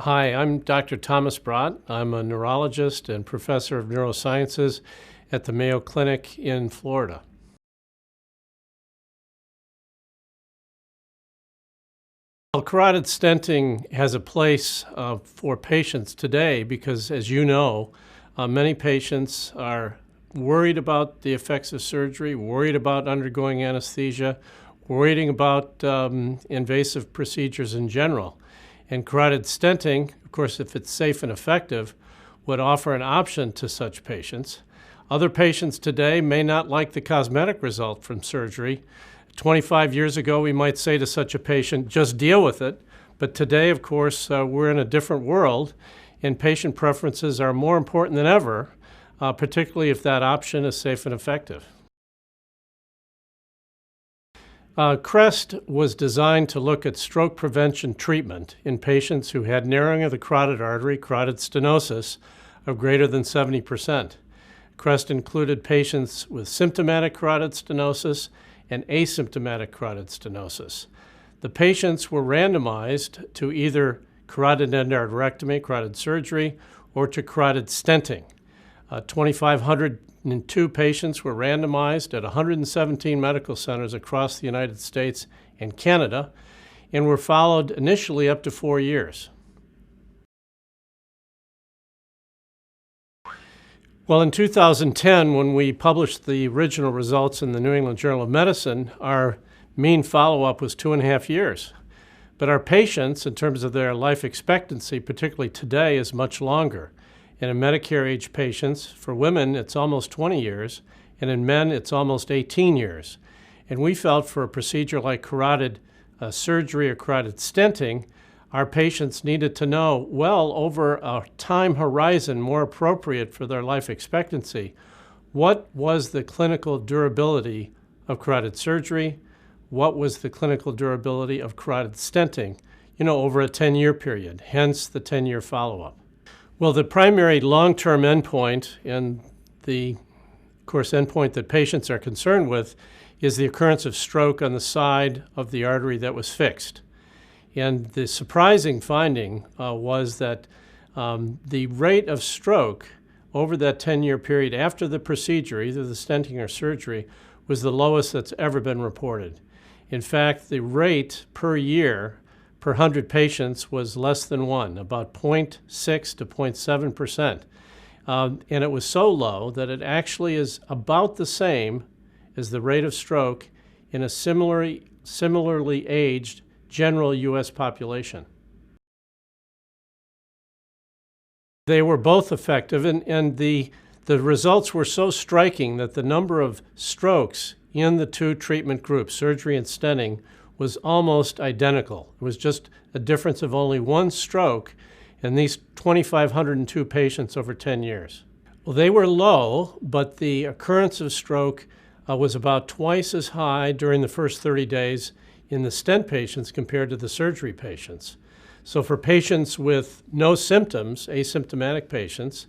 Hi, I'm Dr. Thomas Brott. I'm a neurologist and professor of neurosciences at the Mayo Clinic in Florida. Well, carotid stenting has a place for patients today because, as you know, many patients are worried about the effects of surgery, worried about undergoing anesthesia, worried about invasive procedures in general. And carotid stenting, of course, if it's safe and effective, would offer an option to such patients. Other patients today may not like the cosmetic result from surgery. 25 years ago, we might say to such a patient, just deal with it. But today, of course, we're in a different world, and patient preferences are more important than ever, particularly if that option is safe and effective. CREST was designed to look at stroke prevention treatment in patients who had narrowing of the carotid artery, carotid stenosis, of greater than 70%. CREST included patients with symptomatic carotid stenosis and asymptomatic carotid stenosis. The patients were randomized to either carotid endarterectomy, carotid surgery, or to carotid stenting. 2,502 patients were randomized at 117 medical centers across the United States and Canada, and were followed initially up to 4 years. Well, in 2010, when we published the original results in the New England Journal of Medicine, our mean follow-up was 2.5 years. But our patients, in terms of their life expectancy, particularly today, is much longer. And in Medicare-age patients, for women, it's almost 20 years, and in men, it's almost 18 years. And we felt for a procedure like carotid surgery or carotid stenting, our patients needed to know, well, over a time horizon more appropriate for their life expectancy, what was the clinical durability of carotid surgery? What was the clinical durability of carotid stenting, over a 10-year period, hence the 10-year follow-up. Well, the primary long-term endpoint, and the, of course, endpoint that patients are concerned with, is the occurrence of stroke on the side of the artery that was fixed. And the surprising finding was that the rate of stroke over that 10-year period after the procedure, either the stenting or surgery, was the lowest that's ever been reported. In fact, the rate per year per 100 patients was less than 1, about 0.6 to 0.7%. And it was so low that it actually is about the same as the rate of stroke in a similarly aged general U.S. population. They were both effective, and the results were so striking that the number of strokes in the two treatment groups, surgery and stenting, was almost identical. It was just a difference of only one stroke in these 2,502 patients over 10 years. Well, they were low, but the occurrence of stroke was about twice as high during the first 30 days in the stent patients compared to the surgery patients. So for patients with no symptoms, asymptomatic patients,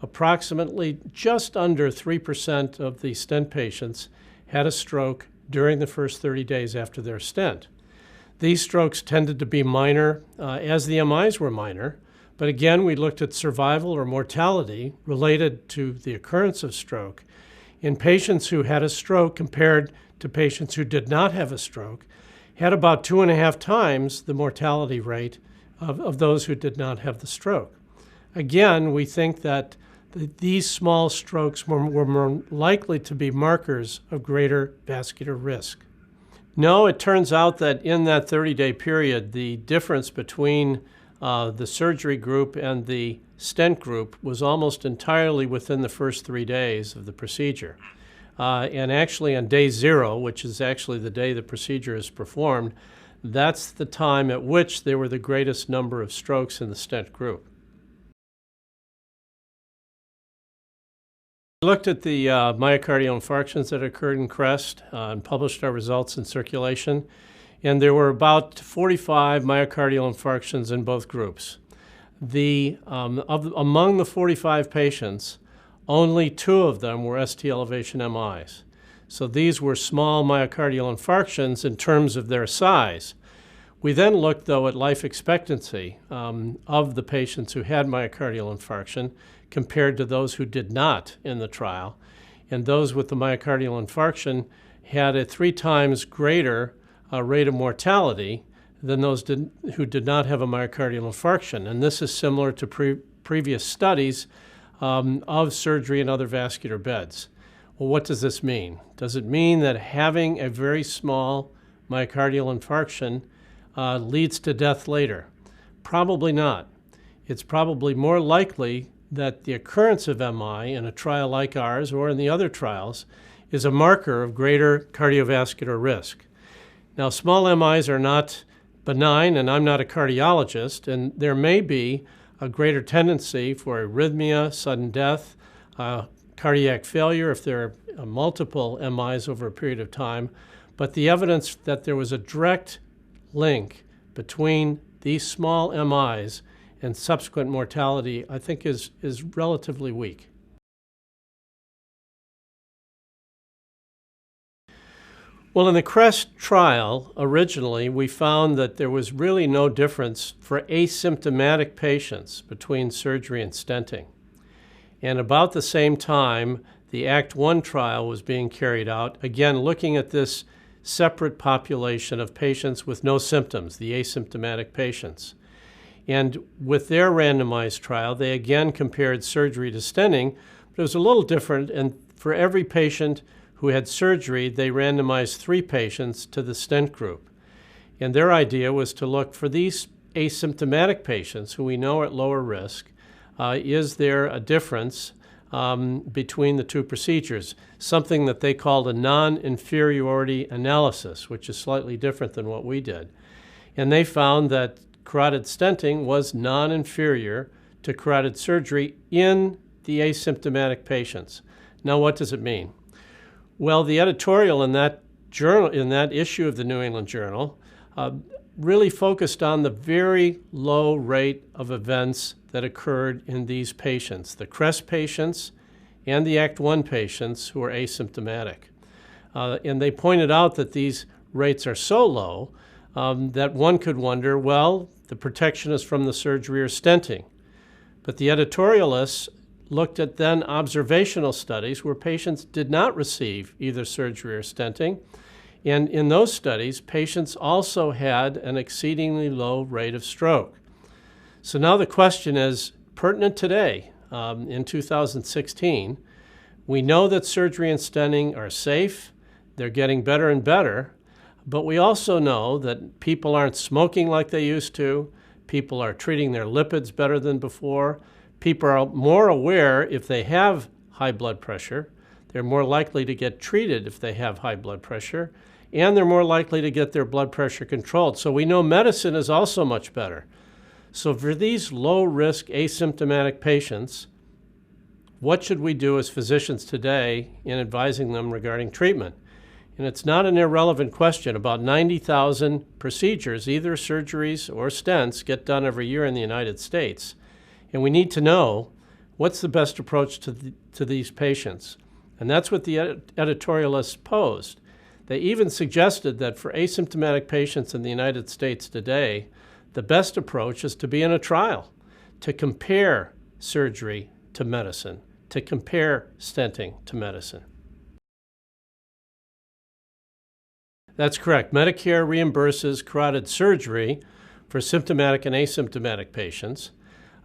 approximately just under 3% of the stent patients had a stroke during the first 30 days after their stent. These strokes tended to be minor, as the MIs were minor, but again, we looked at survival or mortality related to the occurrence of stroke in patients who had a stroke compared to patients who did not have a stroke, had about 2.5 times the mortality rate of those who did not have the stroke. Again, we think that these small strokes were more likely to be markers of greater vascular risk. No, it turns out that in that 30-day period, the difference between the surgery group and the stent group was almost entirely within the first 3 days of the procedure. And actually on day 0, which is actually the day the procedure is performed, that's the time at which there were the greatest number of strokes in the stent group. We looked at the myocardial infarctions that occurred in CREST and published our results in Circulation, and there were about 45 myocardial infarctions in both groups. Among the 45 patients, only 2 of them were ST elevation MIs. So these were small myocardial infarctions in terms of their size. We then looked, though, at life expectancy of the patients who had myocardial infarction compared to those who did not in the trial. And those with the myocardial infarction had a 3 times greater rate of mortality than those who did not have a myocardial infarction. And this is similar to previous studies of surgery and other vascular beds. Well, what does this mean? Does it mean that having a very small myocardial infarction leads to death later? Probably not. It's probably more likely that the occurrence of MI in a trial like ours or in the other trials is a marker of greater cardiovascular risk. Now, small MIs are not benign, and I'm not a cardiologist, and there may be a greater tendency for arrhythmia, sudden death, cardiac failure if there are multiple MIs over a period of time, but the evidence that there was a direct link between these small MIs and subsequent mortality, I think, is relatively weak. Well, in the CREST trial, originally, we found that there was really no difference for asymptomatic patients between surgery and stenting. And about the same time, the ACT 1 trial was being carried out, again, looking at this separate population of patients with no symptoms, the asymptomatic patients. And with their randomized trial, they again compared surgery to stenting, but it was a little different. And for every patient who had surgery, they randomized 3 patients to the stent group. And their idea was to look for these asymptomatic patients who we know are at lower risk. Is there a difference between the 2 procedures? Something that they called a non-inferiority analysis, which is slightly different than what we did. And they found that carotid stenting was non-inferior to carotid surgery in the asymptomatic patients. Now, what does it mean? Well, the editorial in that journal, in that issue of the New England Journal, really focused on the very low rate of events that occurred in these patients, the CREST patients and the ACT 1 patients who are asymptomatic. And they pointed out that these rates are so low that one could wonder, well, the protection is from the surgery or stenting. But the editorialists looked at then observational studies where patients did not receive either surgery or stenting. And in those studies, patients also had an exceedingly low rate of stroke. So now the question is pertinent today, in 2016. We know that surgery and stenting are safe. They're getting better and better. But we also know that people aren't smoking like they used to. People are treating their lipids better than before. People are more aware if they have high blood pressure. They're more likely to get treated if they have high blood pressure. And they're more likely to get their blood pressure controlled. So we know medicine is also much better. So for these low-risk asymptomatic patients, what should we do as physicians today in advising them regarding treatment? And it's not an irrelevant question. About 90,000 procedures, either surgeries or stents, get done every year in the United States. And we need to know what's the best approach to these patients. And that's what the editorialists posed. They even suggested that for asymptomatic patients in the United States today, the best approach is to be in a trial, to compare surgery to medicine, to compare stenting to medicine. That's correct. Medicare reimburses carotid surgery for symptomatic and asymptomatic patients,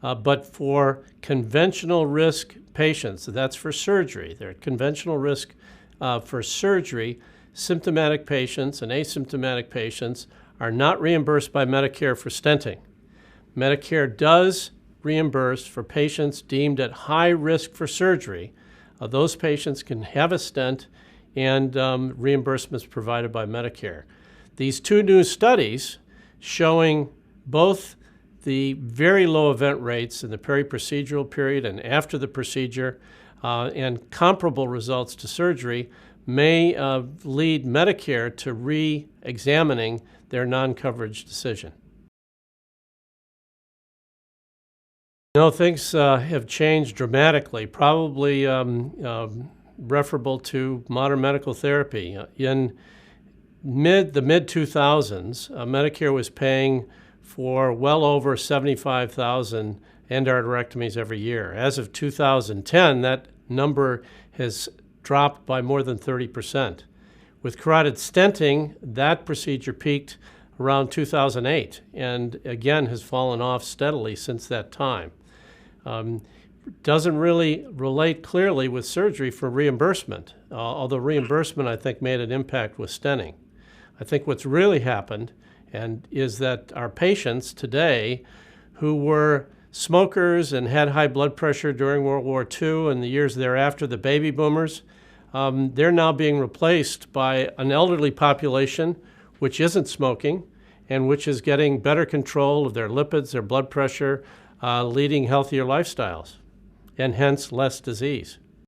but for conventional risk patients, that's for surgery. They're at conventional risk for surgery. Symptomatic patients and asymptomatic patients are not reimbursed by Medicare for stenting. Medicare does reimburse for patients deemed at high risk for surgery. Those patients can have a stent and reimbursements provided by Medicare. These 2 new studies showing both the very low event rates in the peri-procedural period and after the procedure and comparable results to surgery may lead Medicare to re-examining their non-coverage decision. No, things have changed dramatically, probably referable to modern medical therapy. In the mid 2000s, Medicare was paying for well over 75,000 endarterectomies every year. As of 2010, that number has dropped by more than 30%. With carotid stenting, that procedure peaked around 2008 and again has fallen off steadily since that time. Doesn't really relate clearly with surgery for reimbursement, although reimbursement, I think, made an impact with stenting. I think what's really happened is that our patients today who were smokers and had high blood pressure during World War II and the years thereafter, the baby boomers, they're now being replaced by an elderly population which isn't smoking and which is getting better control of their lipids, their blood pressure, leading healthier lifestyles, and hence less disease.